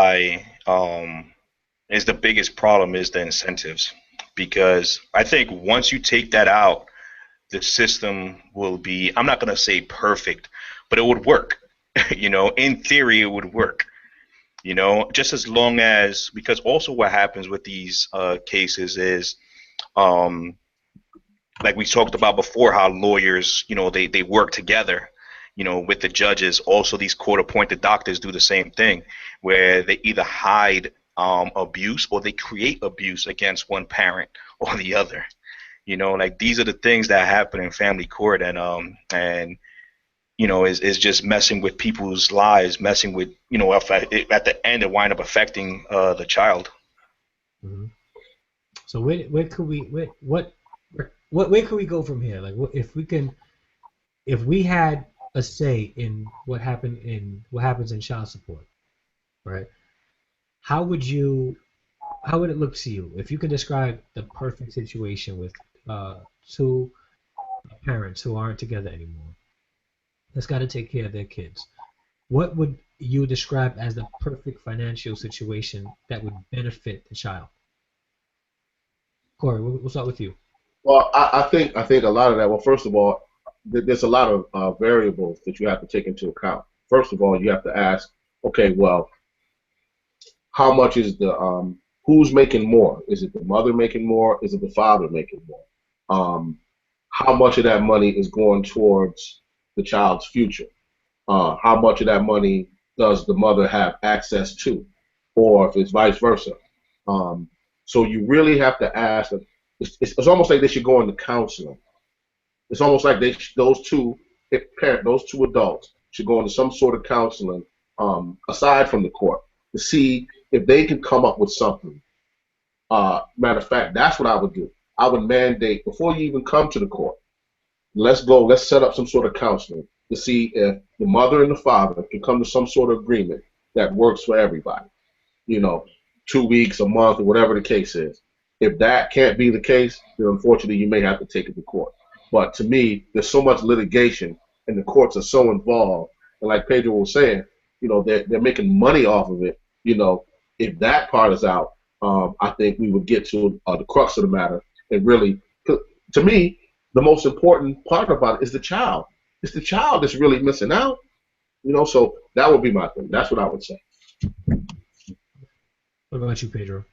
is the biggest problem is the incentives, because I think once you take that out, the system will be, I'm not going to say perfect, but it would work. In theory, it would work. Just as long as, because also what happens with these cases is, like we talked about before, how lawyers, they work together, with the judges. Also, these court-appointed doctors do the same thing, where they either hide abuse, or they create abuse against one parent or the other. Like, these are the things that happen in family court, and is just messing with people's lives, messing with, at the end it wind up affecting the child. Mm-hmm. So where could we where could we go from here? Like, if we had a say in what happens in child support, right? How would it look to you if you could describe the perfect situation with two parents who aren't together anymore, that's got to take care of their kids? What would you describe as the perfect financial situation that would benefit the child? Corey, we'll start with you. Well, I think a lot of that. Well, first of all, there's a lot of variables that you have to take into account. First of all, you have to ask, okay, well, how much is who's making more? Is it the mother making more? Is it the father making more? How much of that money is going towards the child's future? How much of that money does the mother have access to, or if it's vice versa? So you really have to ask. It's almost like they should go into counseling. It's almost like those two adults should go into some sort of counseling, aside from the court, to see if they can come up with something. Matter of fact, that's what I would do. I would mandate, before you even come to the court, let's set up some sort of counseling to see if the mother and the father can come to some sort of agreement that works for everybody. 2 weeks, a month, or whatever the case is. If that can't be the case, then unfortunately you may have to take it to court. But to me, there's so much litigation, and the courts are so involved. And like Pedro was saying, they're making money off of it. If that part is out, I think we would get to the crux of the matter, and really, to me, the most important part about it is the child. It's the child that's really missing out. So that would be my thing. That's what I would say. What about you, Pedro?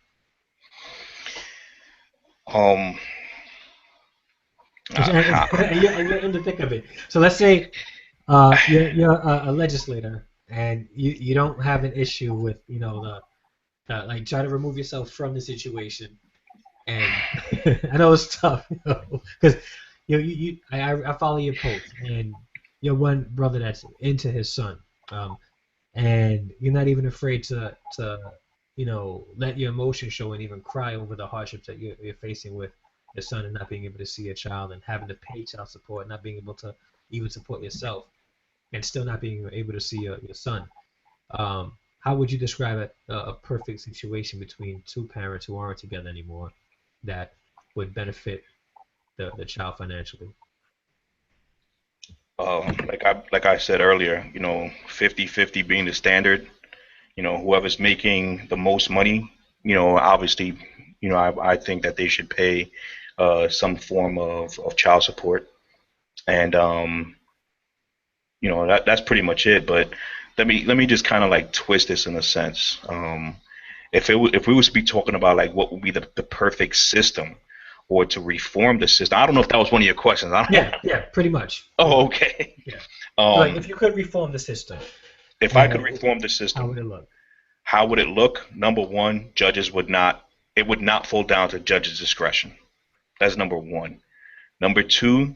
Um, And you're in the thick of it. So let's say you're a legislator and you don't have an issue with like try to remove yourself from the situation. And I know it's tough because I follow your post and you're one brother that's into his son, and you're not even afraid to let your emotions show and even cry over the hardships that you're facing with your son and not being able to see your child and having to pay child support, not being able to even support yourself, and still not being able to see your son. How would you describe a perfect situation between two parents who aren't together anymore that would benefit the child financially? like I said earlier, 50-50 being the standard. Whoever's making the most money, obviously, I think that they should pay some form of child support. And that's pretty much it. But let me just kind of like twist this in a sense. If we was to be talking about like what would be the perfect system or to reform the system, I don't know if that was one of your questions. Yeah, pretty much. Oh, okay. Yeah. Like if you could reform the system, if I could reform the system, how would it look? How would it look? Number one, it would not fall down to judges' discretion. That's number one. Number two,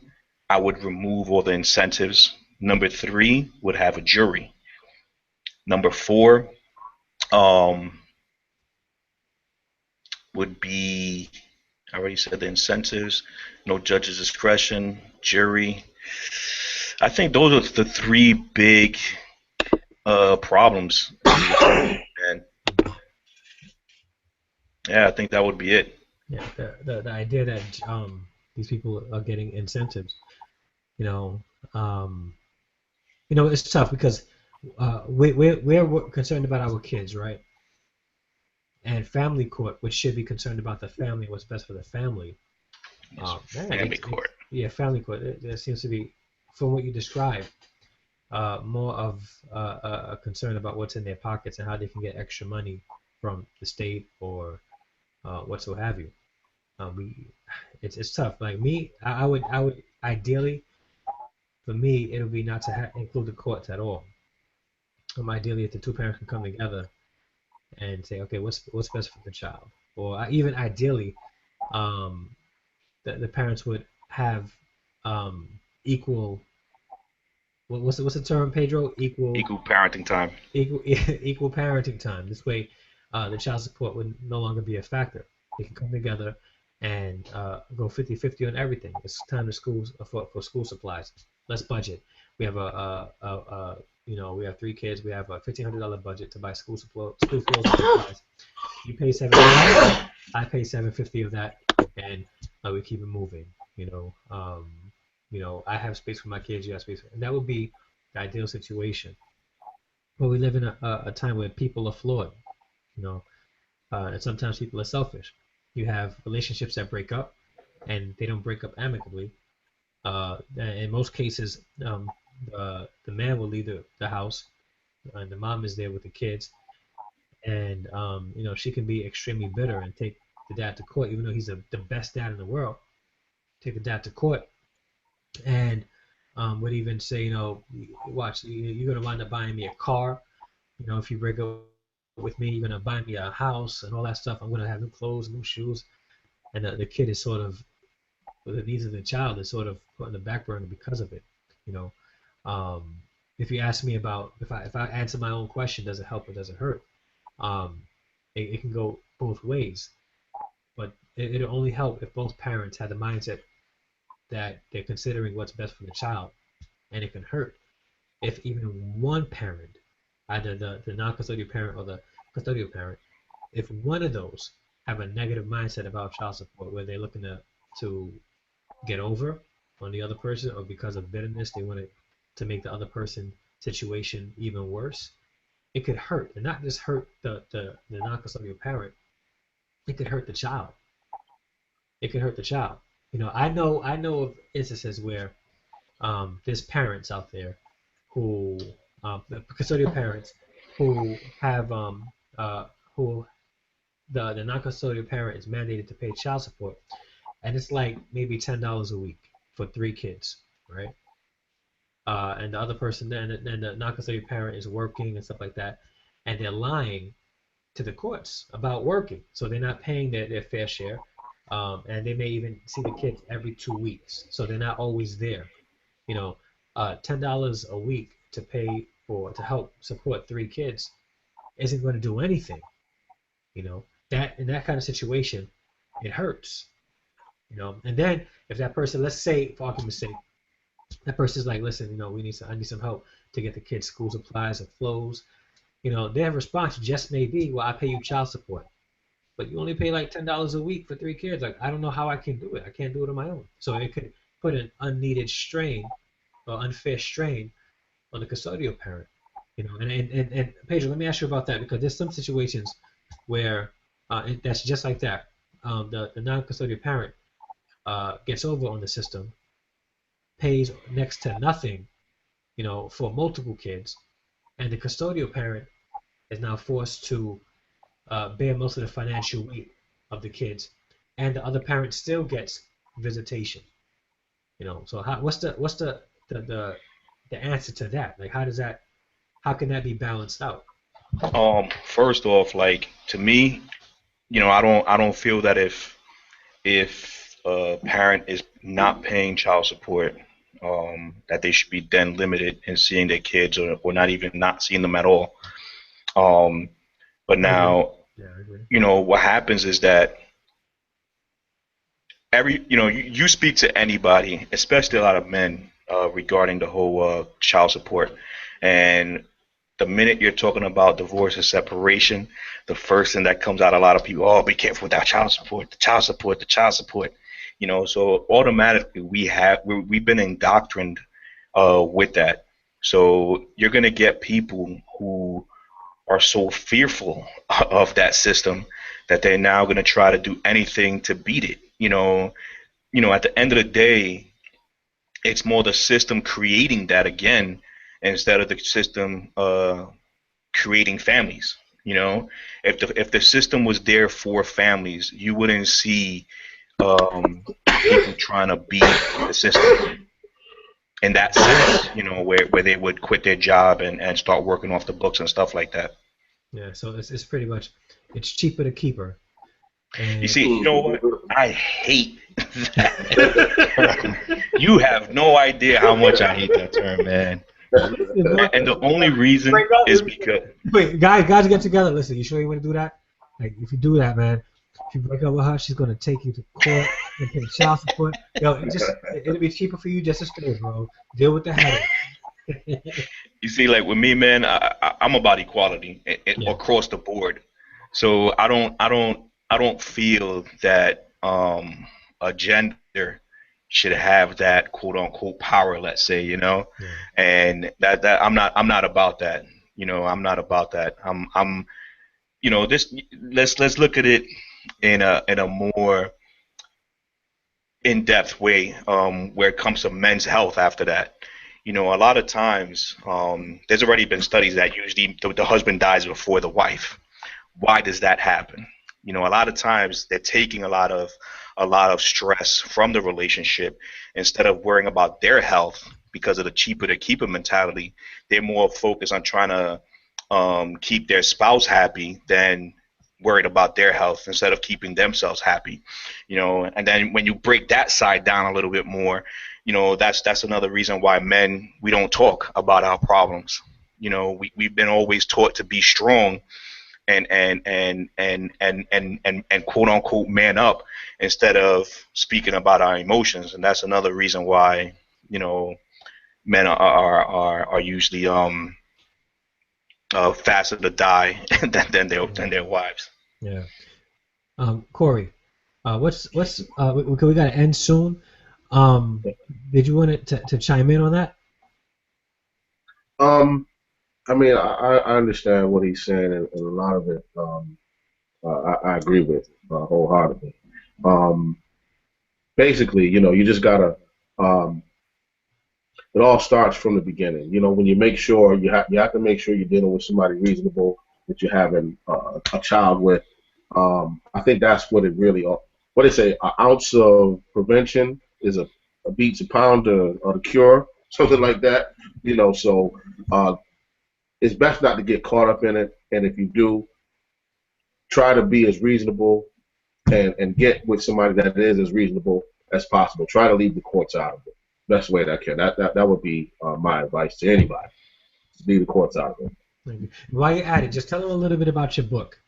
I would remove all the incentives. Number three, would have a jury. Number four, um, would be, I already said the incentives, no judge's discretion, jury. I think those are the three big problems. And yeah, I think that would be it. Yeah, the idea that these people are getting incentives, you know, um, it's tough because we're concerned about our kids, right? And family court, which should be concerned about the family, what's best for the family. Family court. Yeah, family court. There seems to be, from what you described, more of a concern about what's in their pockets and how they can get extra money from the state or what so have you. It's tough. Like me, I would ideally, for me, it would be not to include the courts at all. Ideally, if the two parents can come together and say, okay, what's best for the child, or even ideally, um, the parents would have equal. What's the term, Pedro? Equal parenting time. Equal parenting time. This way, the child support would no longer be a factor. They can come together and go 50-50 on everything. It's time to schools for school supplies. Let's budget. We have we have 3 kids. We have a $1,500 budget to buy school clothes and supplies. You pay $750. I pay $750 of that, and we keep it moving. I have space for my kids. You have space, and that would be the ideal situation. But we live in a time where people are flawed, and sometimes people are selfish. You have relationships that break up, and they don't break up amicably. In most cases, the man will leave the house, and the mom is there with the kids, and she can be extremely bitter and take the dad to court, even though he's the best dad in the world. Take the dad to court, and would even say, watch, you're gonna wind up buying me a car. If you break up with me, you're gonna buy me a house and all that stuff. I'm gonna have new clothes, new shoes, and the kid is sort of, the needs of the child is sort of put on the back burner because of it. If you ask me about if I answer my own question, does it help or does it hurt? It can go both ways, but it'll only help if both parents have the mindset that they're considering what's best for the child, and it can hurt if even one parent, either the non-custodial parent or the custodial parent, if one of those have a negative mindset about child support, where they're looking to get over on the other person, or because of bitterness they want to make the other person's situation even worse, it could hurt, and not just hurt the non-custodial parent. It could hurt the child. It could hurt the child. I know of instances where there's parents out there who custodial parents who have who the non-custodial parent is mandated to pay child support, and it's like maybe $10 a week for 3 kids, right? And the other person, and the non-custodial parent is working and stuff like that, and they're lying to the courts about working, so they're not paying their fair share, and they may even see the kids every 2 weeks, so they're not always there. You know, $10 a week to help support 3 kids isn't going to do anything. That in that kind of situation, it hurts. And then if that person, let's say for argument's sake, that person's like, listen, I need some help to get the kids school supplies and clothes. Their response just may be, well, I pay you child support, but you only pay like $10 a week for 3 kids. Like, I don't know how I can do it. I can't do it on my own. So it could put an unneeded strain or unfair strain on the custodial parent. And Pedro, let me ask you about that, because there's some situations where that's just like that. The non-custodial parent gets over on the system, pays next to nothing, for multiple kids, and the custodial parent is now forced to bear most of the financial weight of the kids, and the other parent still gets visitation. So what's the answer to that? Like, how can that be balanced out? First off, like, to me, I don't feel that if a parent is not paying child support, that they should be then limited in seeing their kids, or not even not seeing them at all. But now, Yeah, I agree. what happens is that you speak to anybody, especially a lot of men, regarding the whole child support, and the minute you're talking about divorce and separation, the first thing that comes out of a lot of people, oh, be careful with that child support, the child support, the child support. So automatically we've been indoctrined with that. So you're gonna get people who are so fearful of that system that they're now gonna try to do anything to beat it. At the end of the day, it's more the system creating that again, instead of the system creating families. If the system was there for families, you wouldn't see people trying to beat the system in that sense. Where they would quit their job and start working off the books and stuff like that. Yeah, so it's pretty much, it's cheaper to keep her. You see, you know what? I hate that term. You have no idea how much I hate that term, man. And the only reason is because... Wait, guys, get together. Listen, you sure you want to do that? Like, if you do that, man, if you break up with her, she's gonna take you to court and pay child support. Yo, it'll be cheaper for you just to stay, bro. Deal with the headache. You see, like with me, man, I'm about equality across the board. So I don't feel that a gender should have that quote unquote power, let's say, and that I'm not about that. I'm not about that. I'm this let's look at it in a more in-depth way, where it comes to men's health after that. A lot of times, there's already been studies that usually the husband dies before the wife. Why does that happen? A lot of times they're taking a lot of stress from the relationship. Instead of worrying about their health because of the cheaper to keep it mentality, they're more focused on trying to keep their spouse happy than worried about their health, instead of keeping themselves happy. And then when you break that side down a little bit more, that's another reason why men, we don't talk about our problems. We've been always taught to be strong and quote unquote man up, instead of speaking about our emotions. And that's another reason why men are usually faster to die than their wives. Yeah. Corey, we got to end soon. Did you want to chime in on that? I mean, I understand what he's saying, and a lot of it I agree with wholeheartedly. basically, you just gotta. Um, it all starts from the beginning. When you make sure you have to make sure you're dealing with somebody reasonable that you're having a child with. I think that's what it really. What they say, an ounce of prevention is a beats a pound of the cure, something like that. So uh, it's best not to get caught up in it. And if you do, try to be as reasonable and get with somebody that is as reasonable as possible. Try to leave the courts out of it. Best way that I can. That would be my advice to anybody. Leave the courts out of it. Thank you. While you're at it, just tell them a little bit about your book.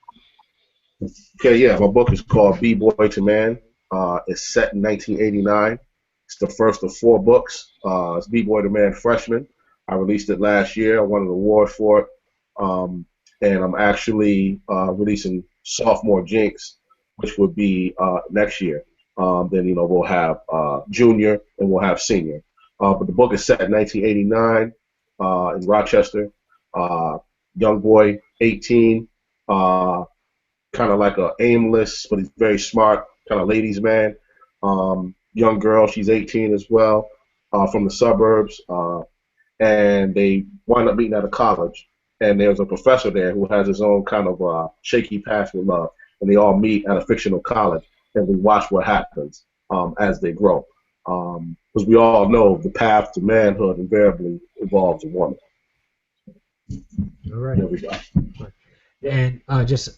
Okay, yeah, my book is called B-Boy to Man. It's set in 1989. It's the first of 4 books. It's B-Boy to Man Freshman. I released it last year. I won an award for it. Um, and I'm actually releasing Sophomore Jinx, which would be next year. Then, we'll have Junior and we'll have Senior. But the book is set in 1989 in Rochester. Young boy, 18. Kind of like a aimless, but he's very smart, kind of ladies' man. Young girl, she's 18 as well, from the suburbs, and they wind up meeting at a college. And there's a professor there who has his own kind of shaky past with love, and they all meet at a fictional college, and we watch what happens as they grow. Because we all know the path to manhood invariably involves a woman. All right. There we go. And just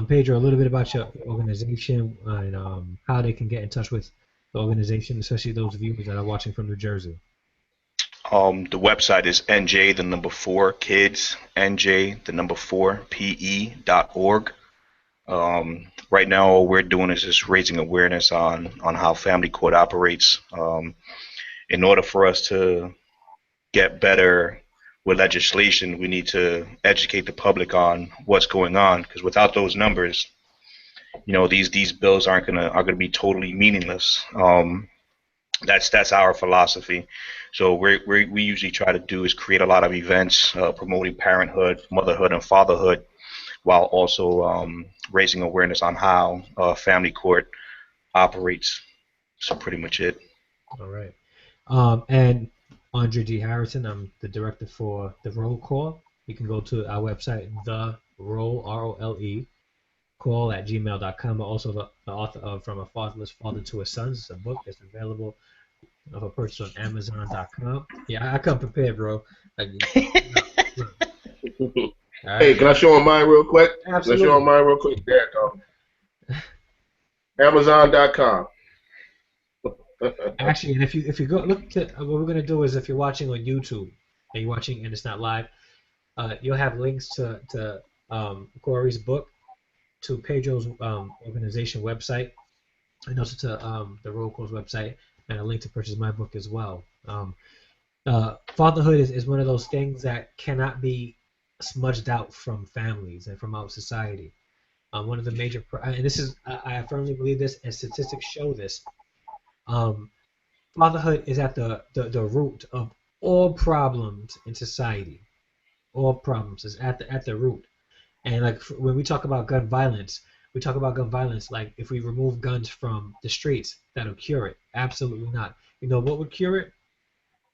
Pedro, a little bit about your organization and how they can get in touch with the organization, especially those viewers that are watching from New Jersey. The website is NJ, the number 4, kids, NJ, the number 4, PE.org. Right now, all we're doing is just raising awareness on how family court operates. In order for us to get better with legislation, we need to educate the public on what's going on, because without those numbers, these bills are gonna be totally meaningless. That's our philosophy. So we usually try to do is create a lot of events promoting parenthood, motherhood, and fatherhood, while also raising awareness on how family court operates. So pretty much it. All right. And Andre G. Harrison, I'm the director for The Roll Call. You can go to our website, The Roll, ROLE, call at gmail.com. But also the author of From a Fatherless Father to a Son. It's a book that's available for purchase on Amazon.com. Yeah, I come prepared, bro. Like, Right. Hey, can I show them mine real quick? Absolutely. Can I show them mine real quick? There it goes. Amazon.com. Actually, and if you go look to what we're gonna do is if you're watching on YouTube and you're watching and it's not live, you'll have links to Corey's book, to Pedro's organization website, and also to the Roll Call's website, and a link to purchase my book as well. Fatherhood is one of those things that cannot be smudged out from families and from our society. One of the major, and this is, I firmly believe this, and statistics show this. Fatherhood is at the root of all problems in society. All problems is at the root. And like when we talk about gun violence, we talk about gun violence like if we remove guns from the streets, that'll cure it. Absolutely not. You know what would cure it?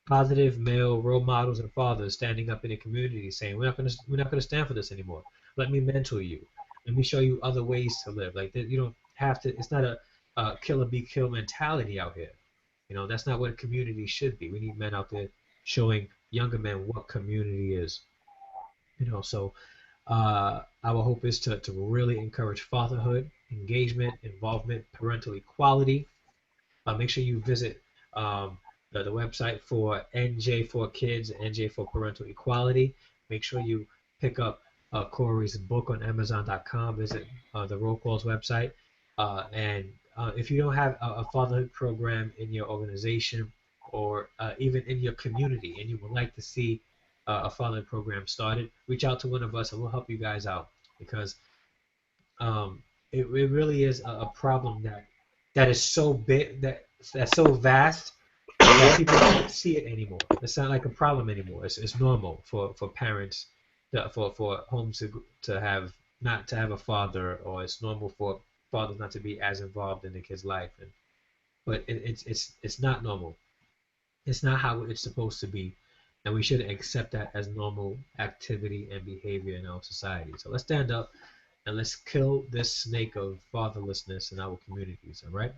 Positive male role models and fathers standing up in the community saying we're not gonna stand for this anymore. Let me mentor you. Let me show you other ways to live. Like you don't have to. It's not a kill or be killed mentality out here. That's not what a community should be. We need men out there showing younger men what community is. So our hope is to really encourage fatherhood, engagement, involvement, parental equality. Make sure you visit the website for NJ for Kids, NJ for Parental Equality. Make sure you pick up Corey's book on Amazon.com. Visit the Roll Call's website. And if you don't have a fatherhood program in your organization or even in your community and you would like to see a fatherhood program started, reach out to one of us and we'll help you guys out, because it really is a problem that is so big, that's so vast that people don't see it anymore. It's not like a problem anymore. It's normal for parents, for homes to have not to have a father, or it's normal for fathers not to be as involved in the kid's life. And but it's not normal. It's not how it's supposed to be, and we should accept that as normal activity and behavior in our society. So let's stand up and let's kill this snake of fatherlessness in our communities. All right.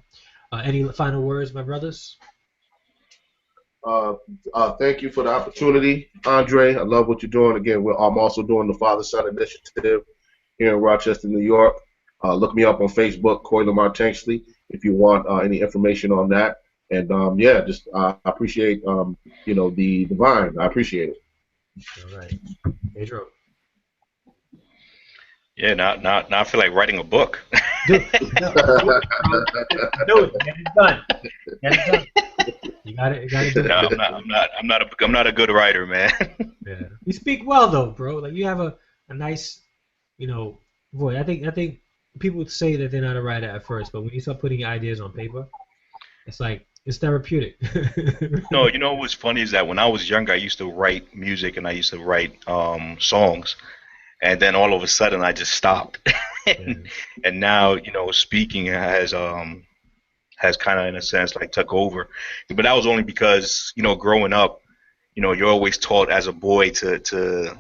Any final words, my brothers? Uh, Thank you for the opportunity, Andre. I love what you're doing. Again, I'm also doing the Father Son Initiative here in Rochester, New York. Look me up on Facebook, Lamar Tanksley, if you want any information on that. And yeah, just I appreciate the divine. I appreciate it. All right, Pedro. Yeah, now I feel like writing a book. Do it. Do it. Get it done. Get it done. You got it. You got to do No, it. I'm not a good writer, man. Yeah. You speak well though, bro. Like you have a nice, voice. I think people say that they're not a writer at first, but when you start putting your ideas on paper, it's like it's therapeutic. No, you know what's funny is that when I was younger, I used to write music and I used to write songs, and then all of a sudden I just stopped. Yeah. And now, speaking has kind of in a sense like took over. But that was only because, growing up, you're always taught as a boy to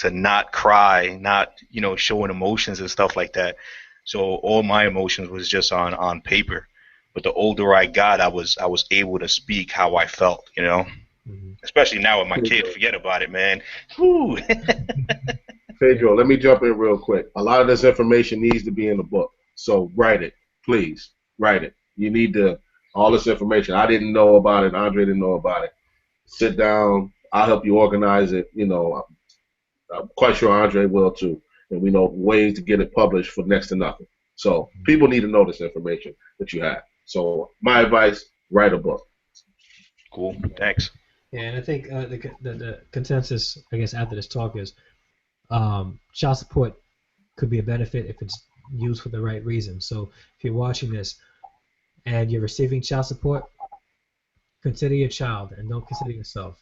not cry, not, showing emotions and stuff like that. So all my emotions was just on paper. But the older I got, I was able to speak how I felt, Mhm. Especially now with my kid, Pedro, forget about it, man. Whew. Yeah. Pedro, let me jump in real quick. A lot of this information needs to be in the book, so write it, please. Write it. You need to all this information. I didn't know about it. Andre didn't know about it. Sit down. I'll help you organize it. I'm quite sure Andre will too. And we know ways to get it published for next to nothing. So people need to know this information that you have. So my advice: write a book. Cool. Thanks. Yeah, and I think the consensus, I guess, after this talk is child support could be a benefit if it's used for the right reason. So if you're watching this and you're receiving child support, consider your child and don't consider yourself.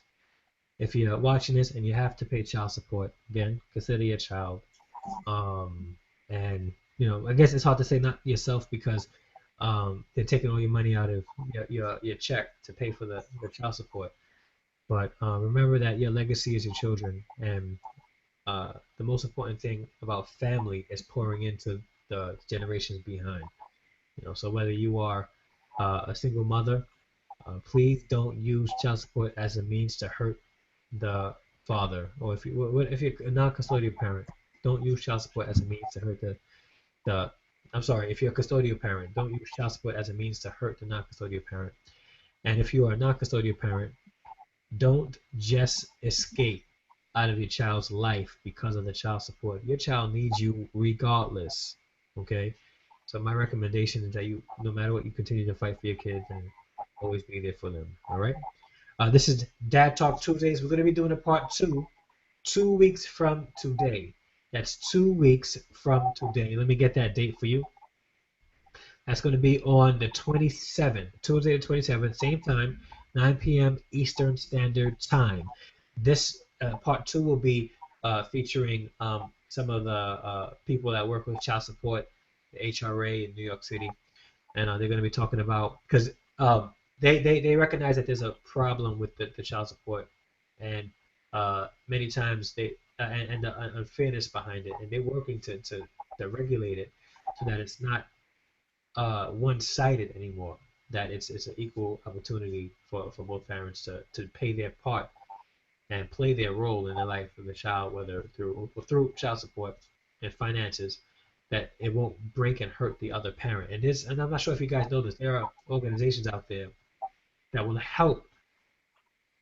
If you're watching this and you have to pay child support, again, consider your child. Um, and I guess it's hard to say not yourself because they're taking all your money out of your check to pay for the child support. But remember that your legacy is your children, and the most important thing about family is pouring into the generations behind. So whether you are a single mother, please don't use child support as a means to hurt the father, or if you're a non-custodial parent, don't use child support as a means to hurt the I'm sorry, if you're a custodial parent, don't use child support as a means to hurt the non-custodial parent. And if you are a non-custodial parent, don't just escape out of your child's life because of the child support. Your child needs you regardless. Okay? So my recommendation is that no matter what, you continue to fight for your kids and always be there for them. All right? This is Dad Talk Tuesdays. We're going to be doing a part 2 2 weeks from today. That's 2 weeks from today. Let me get that date for you. That's going to be on the 27th, Tuesday the 27th, same time, 9 p.m. Eastern Standard Time. This part 2 will be featuring some of the people that work with child support, the HRA in New York City, and they're going to be talking about because they recognize that there's a problem with the child support, and many times and the unfairness behind it, and they're working to regulate it so that it's not one-sided anymore. That it's an equal opportunity for both parents to pay their part and play their role in the life of the child, whether through child support and finances, that it won't break and hurt the other parent. And I'm not sure if you guys know this, there are organizations out there that will help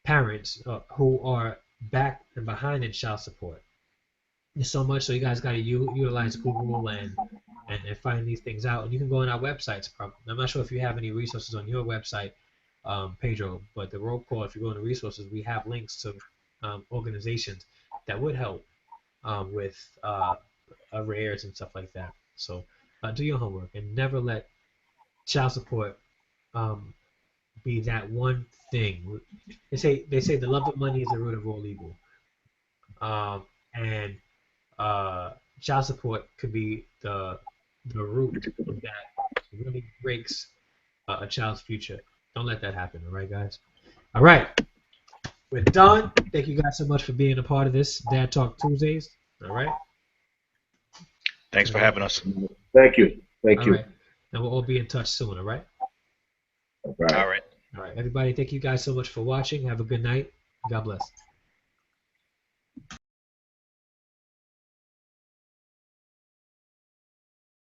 parents who are back and behind in child support. There's so much, so you guys got to utilize Google and find these things out. And you can go on our websites. I'm not sure if you have any resources on your website, Pedro, but the roll call, if you go into resources, we have links to organizations that would help with arrears and stuff like that. So do your homework and never let child support um, be that one thing. They say the love of money is the root of all evil, and child support could be the root that really breaks a child's future. Don't let that happen. All right, guys. All right. We're done. Thank you guys so much for being a part of this Dad Talk Tuesdays. All right. Thanks for having us. Thank you. Thank All you. right. And we'll all be in touch soon. All right. All right. All right. All right. Everybody, thank you guys so much for watching. Have a good night. God bless.